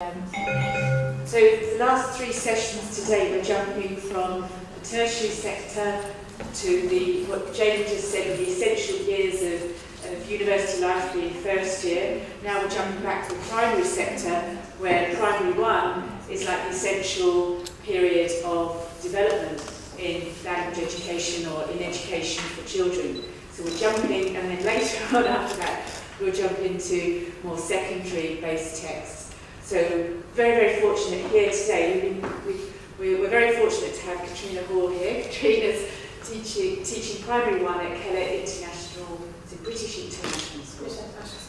So the last three sessions today we're jumping from the tertiary sector to what Jane just said, the essential years of university life being first year. Now we're jumping back to the primary sector, where primary one is like the essential period of development in language education or in education for children. So we're jumping, and then later on after that we'll jump into more secondary based texts. So very, very fortunate here today. We're very fortunate to have Katrina Hall here. Katrina's teaching primary one at Kellett International, British International School.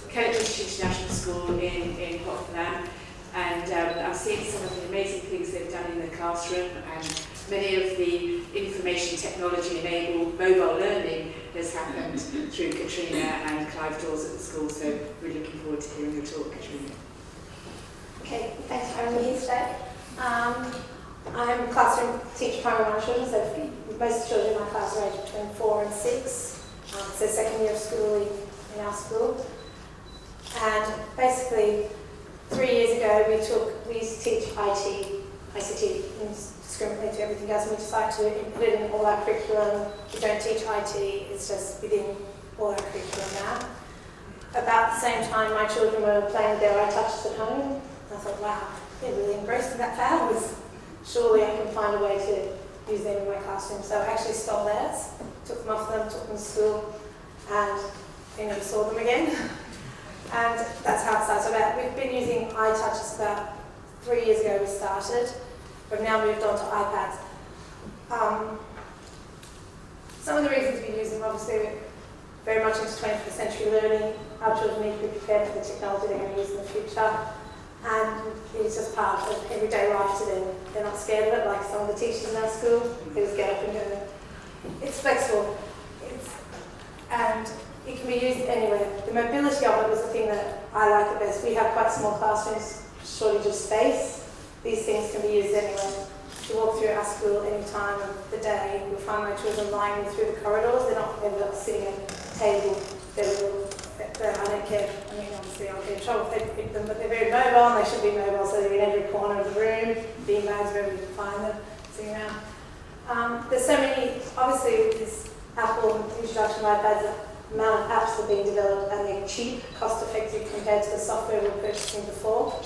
Kellett British International School in Hotland. And I've seen some of the amazing things they've done in the classroom, and many of the information technology enabled mobile learning has happened through Katrina and Clive Dawes at the school. So really looking forward to hearing your talk, Katrina. Okay, thanks for having me here today. I'm a classroom teacher primary one children, so most children in my class are aged between 4 and 6. So second year of schooling in our school. And basically, 3 years ago we used to teach ICT indiscriminately to everything else, and we decided to include it in all our curriculum. We don't teach IT, it's just within all our curriculum now. About the same time my children were playing with their iTouches at home. I thought, wow, they're really embracing that powers. Surely I can find a way to use them in my classroom. So I actually stole theirs, took them off them, took them to school, and I never saw them again. And that's how it started. We've been using iTouches about 3 years ago we started. We've now moved on to iPads. Some of the reasons we use them, obviously, we're very much into 21st century learning. Our children need to be prepared for the technology they're going to use in the future. And it's just part of everyday life to them. They're not scared of it like some of the teachers in our school. They just get up and go. It's flexible. And it can be used anywhere. The mobility of it was the thing that I like the best. We have quite small classrooms, shortage of space. These things can be used anywhere. You walk through our school any time of the day, you'll find my children lying through the corridors. They're not sitting at a table. I don't care. I mean, obviously I'll get in trouble if they pick them, but they're very mobile, and they should be mobile, so they're in every corner of the room, being bags wherever you can find them, sitting around. There's so many, obviously with this Apple introduction of iPads, the amount of apps that are being developed, and they're cheap, cost effective compared to the software we were purchasing before.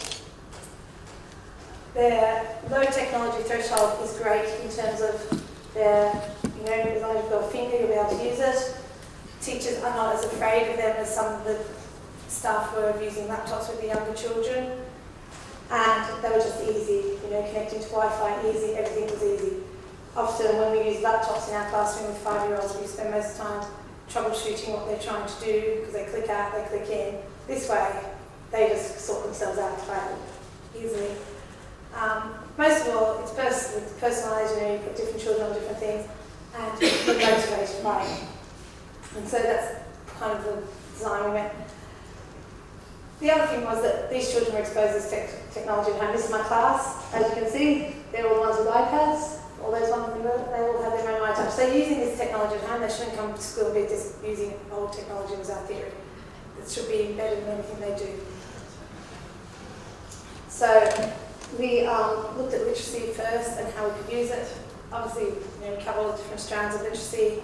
Their low technology threshold is great in terms of their, as long as you've got a finger, you'll be able to use it. Teachers are not as afraid of them as some of the staff were of using laptops with the younger children. And they were just easy, connecting to Wi-Fi, easy, everything was easy. Often when we use laptops in our classroom with 5-year-olds, we spend most of the time troubleshooting what they're trying to do, because they click out, they click in. This way, they just sort themselves out quite easily. Most of all, it's personalised, you put different children on different things, and you're motivated by it. And so that's kind of the design we went. The other thing was that these children were exposed to technology at home. This is my class. As you can see, they're all the ones with iPads. All those ones, they all have their own iTouch. So using this technology at home, they shouldn't come to school and be just using old technology was our theory. It should be embedded in everything they do. So we looked at literacy first and how we could use it. Obviously, we cover all the different strands of literacy.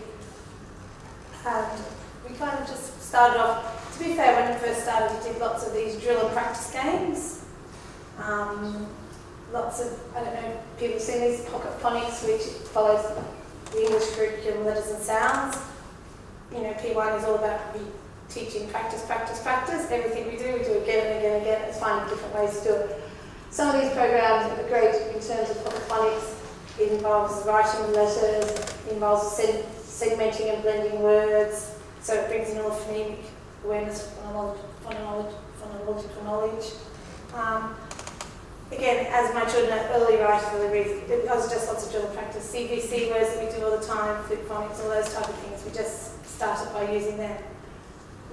And we kind of just started off, to be fair, when we first started, we did lots of these drill and practice games. Lots of, I don't know if people have seen these, pocket phonics, which follows the English curriculum, letters and sounds. P1 is all about teaching practice. Everything we do again and again and again. It's finding different ways to do it. Some of these programs are great in terms of pocket phonics. It involves writing letters, it involves segmenting and blending words, so it brings in all phonemic awareness, phonological knowledge. Again, as my children are early writers, it was just lots of drill practice. CVC words that we do all the time, flip phonics, all those type of things, we just started by using them.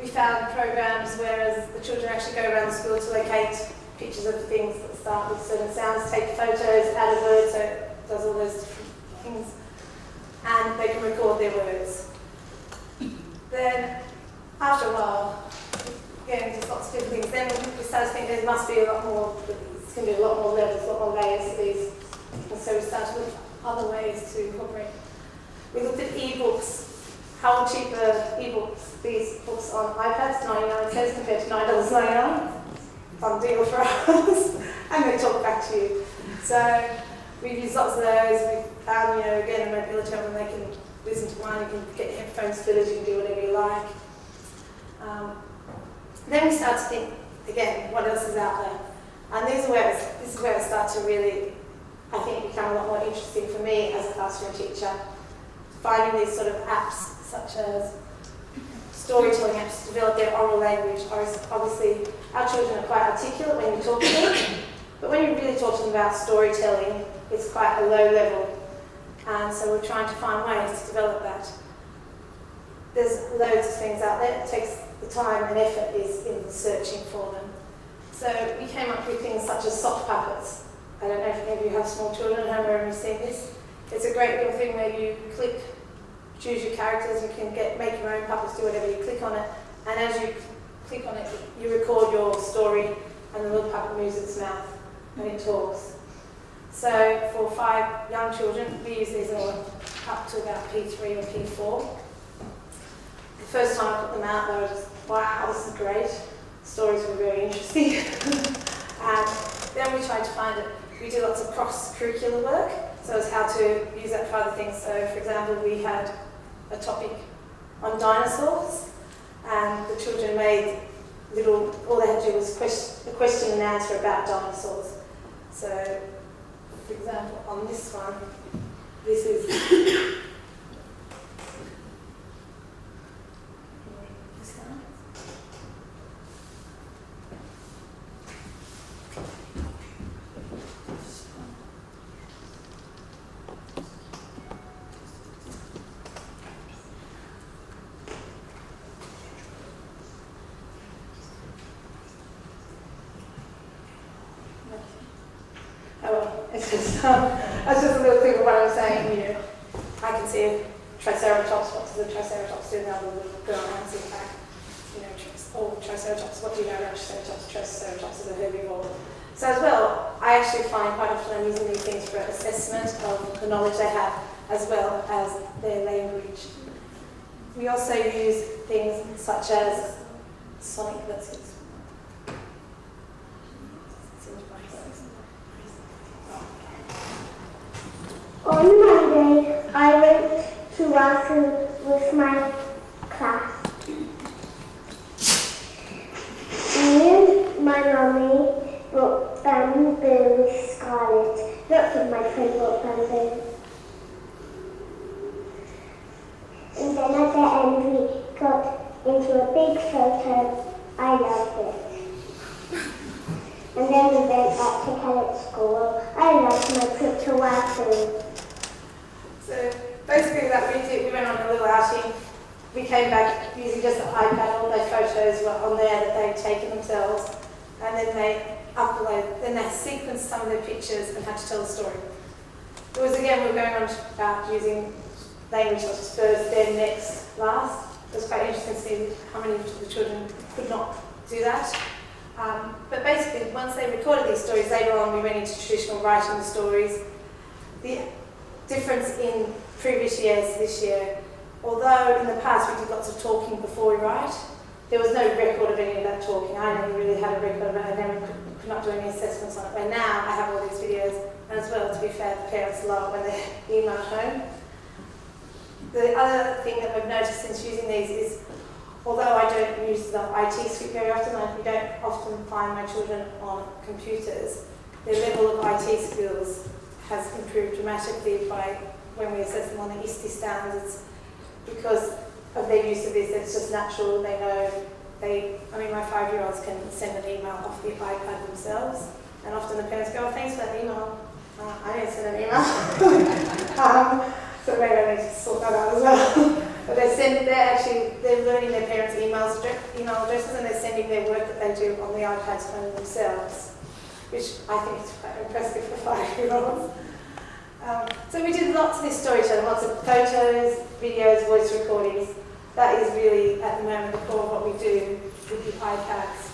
We found programs where the children actually go around the school to locate pictures of things that start with certain sounds, take photos, add a word, so it does all those different things. And they can record their words. Then, after a while, just lots of different things, then we started to think there must be a lot more with these. going to be a lot more levels, a lot more layers to these. And so we started to look at other ways to incorporate. We looked at e-books. How cheap are e-books? These books on iPads, 99 cents compared to $9.99. Fun deal for us. And they talk back to you. So we've used lots of those. We found, again, a mobility app, and they can listen to one, you can get headphones fitted, you can do whatever you like. Then we start to think, again, what else is out there? And this is where it starts to really, I think, become a lot more interesting for me as a classroom teacher. Finding these sort of apps, such as storytelling apps, to develop their oral language. Obviously, our children are quite articulate when you talk to them, but when you're really talking about storytelling, it's quite a low level. And so we're trying to find ways to develop that. There's loads of things out there. It takes the time and effort is in searching for them. So we came up with things such as sock puppets. I don't know if any of you have small children at home or have seen this. It's a great little thing where you click, choose your characters, you can make your own puppets, do whatever, you click on it, and as you click on it, you record your story, and the little puppet moves its mouth, and it talks. So for 5 young children, we use these all up to about P3 or P4. The first time I put them out, they were just, wow, this is great. Stories were very interesting. And then we tried to find it. We do lots of cross-curricular work, so it's how to use that for other things. So, for example, we had a topic on dinosaurs, and the children made all they had to do was a question and answer about dinosaurs. So, for example, on this one, this is that's just a little thing of what I'm saying, I can see a Triceratops, what does a Triceratops do now? The little girl answering back, Triceratops, what do you know about Triceratops? Triceratops is a herbivore. So as well, I actually find quite often I'm using these things for assessment of the knowledge they have, as well as their language. We also use things such as sonic, On Monday, I went to Welcome with my class. Me and my mummy brought bamboo with Scarlet. Lots of my friends brought bamboo. And then at the end we got into a big photo. I loved it. And then we went up to Kellett School. I loved my trip to Welcome. So basically that we went on a little outing. We came back using just the iPad, all their photos were on there that they'd taken themselves, and then they sequenced some of their pictures and had to tell the story. It was again, we were going on about using language such as first, then, next, last. It was quite interesting to see how many of the children could not do that. But basically, once they recorded these stories, later on we went into traditional writing the stories. The difference in previous years to this year, although in the past we did lots of talking before we write, there was no record of any of that talking. I never really had a record of it, and then could not do any assessments on it. Where now I have all these videos, and as well, to be fair, the parents love when they email home. The other thing that we've noticed since using these is, although I don't use the IT suite very often, we don't often find my children on computers, their level of IT skills has improved dramatically by when we assess them on the ISTE standards. Because of their use of this, it's just natural. They know, my 5-year-olds can send an email off the iPad themselves, and often the parents go, oh, thanks for that email. I didn't send an email. So maybe I need to sort that out as well. But they're learning their parents' email addresses, and they're sending their work that they do on the iPads home themselves, which I think is quite impressive for 5-year-olds. So we did lots of this storytelling, lots of photos, videos, voice recordings. That is really, at the moment, the core of what we do with the iPads.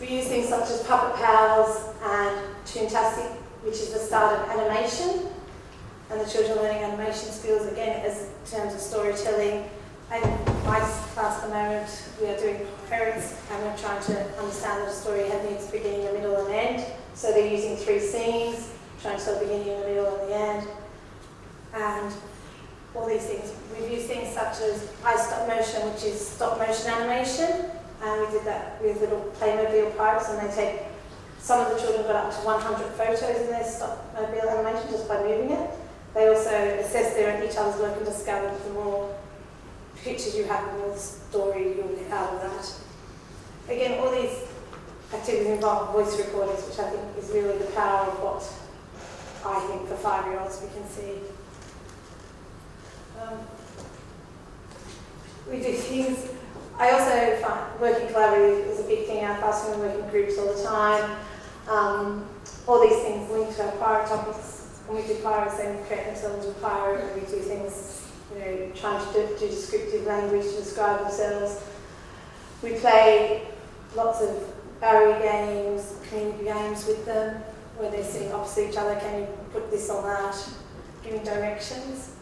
We use things such as Puppet Pals and Toontastic, which is the start of animation, and the children learning animation skills, again, as in terms of storytelling. In my class at the moment, we are doing parents, and we're trying to understand that a story needs a beginning, a middle, and end. So they're using 3 scenes, trying to tell the beginning, the middle, and the end. And all these things. We've used things such as iStop Motion, which is stop motion animation, and we did that with little Playmobil pipes, and they take, some of the children got up to 100 photos in their stop mobile animation just by moving it. They also assess each other's work and discover that the more pictures you have, the more story you'll get out of that. Again, all these activities involve voice recordings, which I think is really the power of what I think for 5-year-olds we can see. We do things. I also find working collaboratively is a big thing in our classroom. We work in groups all the time. All these things link to our prior topics. When we do pyro, so we create themselves with pyro, and we do things, trying to do descriptive language to describe themselves. We play lots of barrier games, community games with them, where they're sitting opposite each other. Can you put this on that? Giving directions.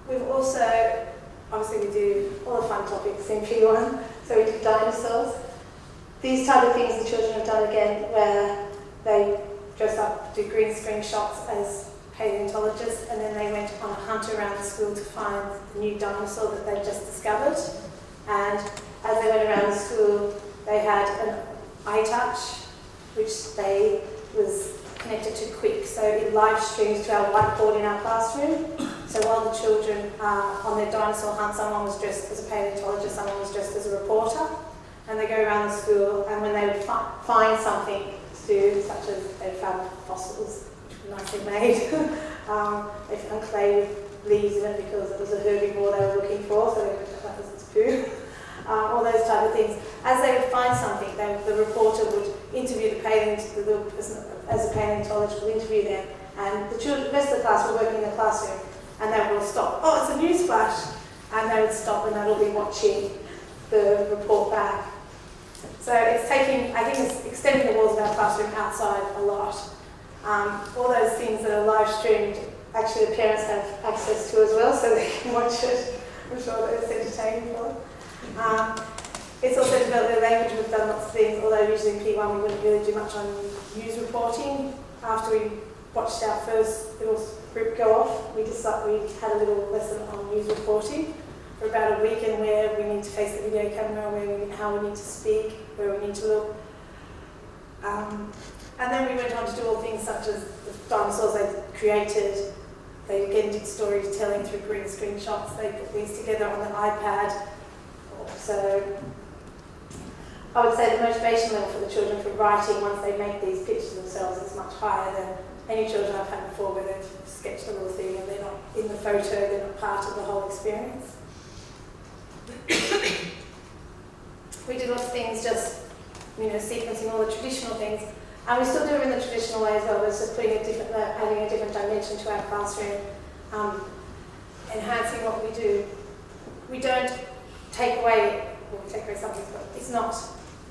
We've also, obviously we do all the fun topics in P1, so we do dinosaurs. These type of things the children have done again, where they dress up, do green screen shots as paleontologists, and then they went on a hunt around the school to find the new dinosaur that they'd just discovered. And as they went around the school, they had an iTouch, which was connected to Quick, so it live streams to our whiteboard in our classroom. So while the children are on their dinosaur hunt, someone was dressed as a paleontologist, someone was dressed as a reporter, and they go around the school, and when they would find something to do, such as they found fossils, which were nicely made, they found clay with leaves in it because it was a herbivore they were looking for, so they looked at that as its poo. All those type of things. As they would find something, the reporter would interview the person as a paleontologist, would interview them, and the rest of the class were working in the classroom, and they would all stop. Oh, it's a news flash! And they would stop, and they'd all be watching the report back. So it's taking, I think it's extending the walls of our classroom outside a lot. All those things that are live streamed, actually the parents have access to as well, so they can watch it. I'm sure that it's entertaining for them. It's also developed their language. We've done lots of things, although usually in P1 we wouldn't really do much on news reporting. After we watched our first little group go off, we had a little lesson on news reporting for about a week, and where we need to face the video camera, how we need to speak, where we need to look. And then we went on to do all things such as the dinosaurs they created. They again did storytelling through green screen shots. They put these together on the iPad. So I would say the motivation level for the children for writing once they make these pictures themselves is much higher than any children I've had before, where they've sketched a little thing and they're not in the photo, they're not part of the whole experience. We did lots of things, just sequencing all the traditional things, and we still do it in the traditional way as well. We're just putting adding a different dimension to our classroom, enhancing what we do. We don't take away, we take away something, but it's not,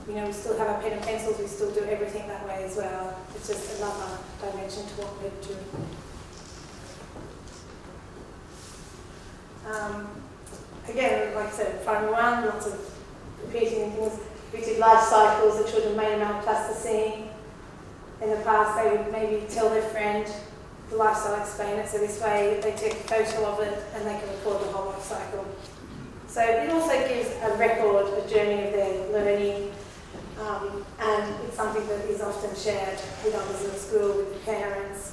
we still have our pen and pencils, we still do everything that way as well. It's just another dimension to what we're doing. Again, like I said, primary one, lots of repeating things. We did life cycles, the children made them out of plasticine. In the past, they would maybe tell their friend the life cycle, explain it, so this way they take a photo of it and they can record the whole life cycle. So it also gives a record, a journey of their learning, and it's something that is often shared with others in the school, with the parents,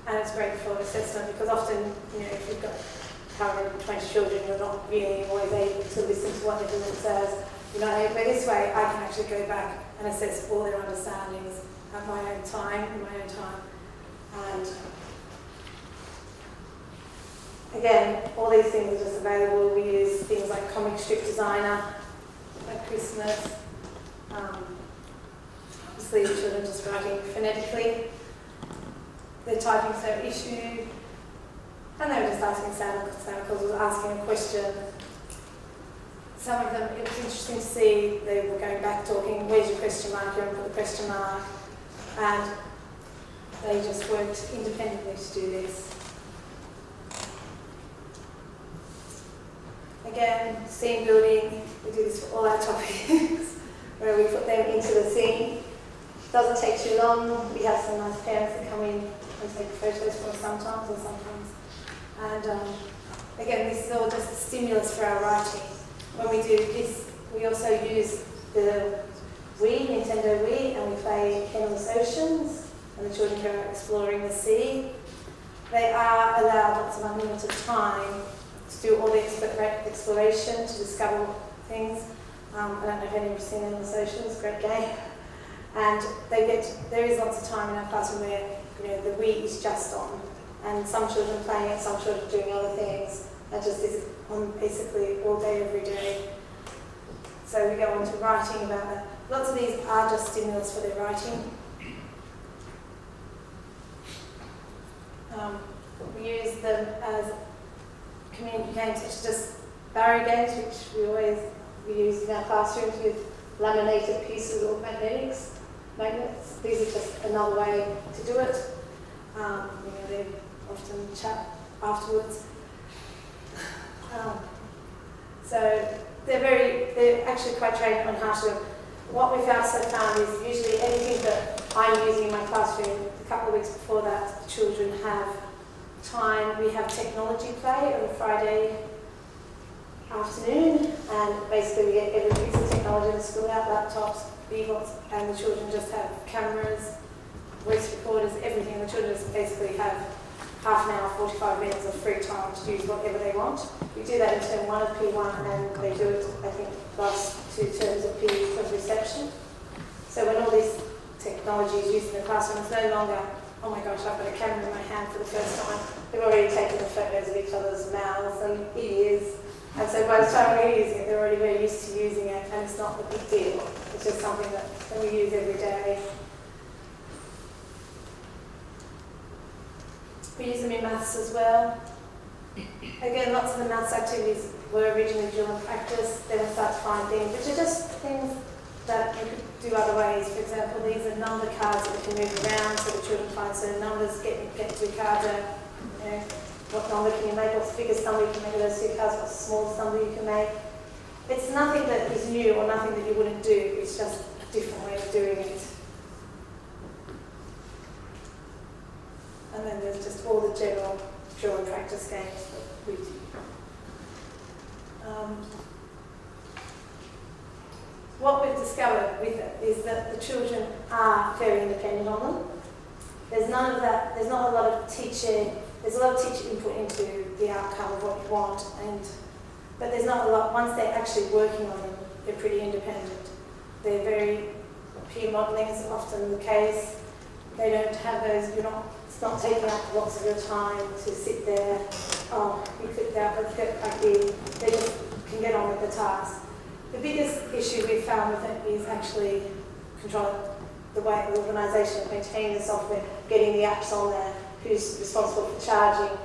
and it's great for assessment because often, if you've got however 20 children, you're not really always able to listen to what everyone says. But this way I can actually go back and assess all their understandings at my own time, in my own time. And again, all these things are just available. We use things like Comic Strip Designer at Christmas. Obviously, the children just writing phonetically. They're typing so issue. And they were just asking Santa Claus was asking a question. some of them, it was interesting to see, they were going back talking, where's your question mark, you haven't put the question mark, and they just worked independently to do this. Again, scene building, we do this for all our topics, where we put them into the scene. Doesn't take too long. We have some nice parents that come in and take photos for us sometimes or sometimes. And again, this is all just a stimulus for our writing. When we do this, we also use the Wii, Nintendo Wii, and we play Endless Oceans, and the children go out exploring the sea. They are allowed lots of unlimited time to do all the exploration, to discover things. I don't know if anyone's seen Endless Oceans, great game. And there is lots of time in our classroom where the Wii is just on, and some children playing it, some children doing other things, and just is on basically all day, every day. So we go on to writing about that. Lots of these are just stimulus for their writing. We use them as community games, such as just barrier games, which we use in our classrooms with laminated pieces or magnets. These are just another way to do it. They often chat afterwards. So they're actually quite trained on how to. What we found so far is usually anything that I'm using in my classroom. A couple of weeks before that, the children have time. We have technology play on a Friday afternoon, and basically we get every piece of technology in the school out, laptops, beagles, and the children just have cameras, voice recorders, everything. The children just basically have half an hour, 45 minutes of free time to use whatever they want. We do that in term 1 of P1, and they do it, I think, last 2 terms of P of reception. So when all this technology is used in the classroom, it's no longer, oh my gosh, I've got a camera in my hand for the first time. They've already taken the photos of each other's mouths and ears. And so by the time we're using it, they're already very used to using it, and it's not a big deal. It's just something that we use every day. We use them in maths as well. Again, lots of the maths activities were originally dual practice. Then we start to find things which are just things that you could do other ways. For example, these are number cards that we can move around so the children find certain numbers, get 2 cards out. What number can you make? What's the biggest number you can make of those 2 cards? What's the smallest number you can make? It's nothing that is new or nothing that you wouldn't do. It's just a different way of doing it. And then there's just all the general drill and practice games that we do. What we've discovered with it is that the children are very independent on them. There's none of that. There's not a lot of teacher. There's a lot of teacher input into the outcome of what you want, but there's not a lot. Once they're actually working on them, they're pretty independent. They're very peer modelling is often the case. They don't have those. It's not taking up lots of your time to sit there. Oh, you click that. Let's get back in. They just can get on with the task. The biggest issue we've found with it is actually controlling the way the organisation of maintaining the software, getting the apps on there. Who's responsible for charging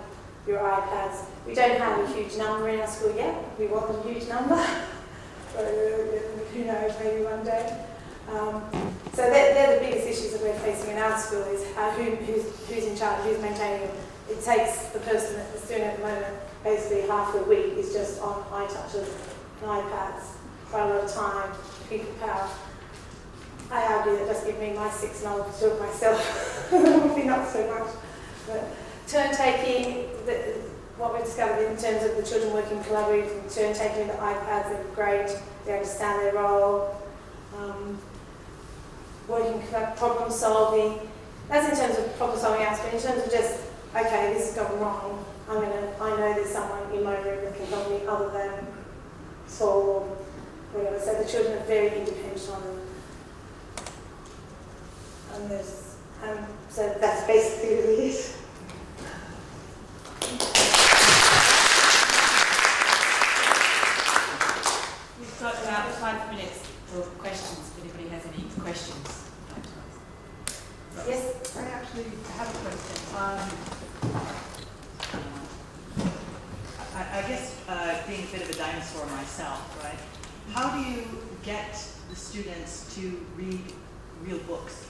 your iPads. We don't have a huge number in our school yet. We want a huge number. Who knows, maybe one day. So they're the biggest issues that we're facing in our school is who's in charge, who's maintaining them. It takes the person that's doing it at the moment, basically half the week is just on iTouches and iPads. Quite a lot of time, people power. I argue that just give me my 6 and I'll do it myself. Probably not so much. But turn taking, what we've discovered in terms of the children working collaboratively, turn taking the iPads, they're great, they understand their role. Working problem solving. That's in terms of problem solving aspect. In terms of just, okay, this has gone wrong. I know there's someone in my room that can help me other than solve or whatever. So the children are very independent on them. And so that's basically really it. We've got about 5 minutes for questions, if anybody has any questions. Yes? I actually have a question. I guess being a bit of a dinosaur myself, right? How do you get the students to read real books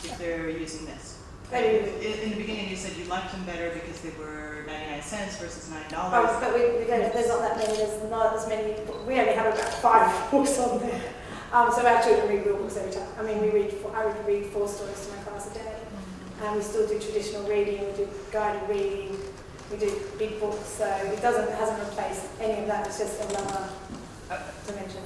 if they're using this? In the beginning you said you liked them better because they were 99 cents versus $9. Oh, but there's not that many, there's not as many, we only have about 5 books on there. So our children read real books every time. I mean, I would read 4 stories to my class a day. We still do traditional reading, we do guided reading, we do big books, so it hasn't replaced any of that, it's just another dimension.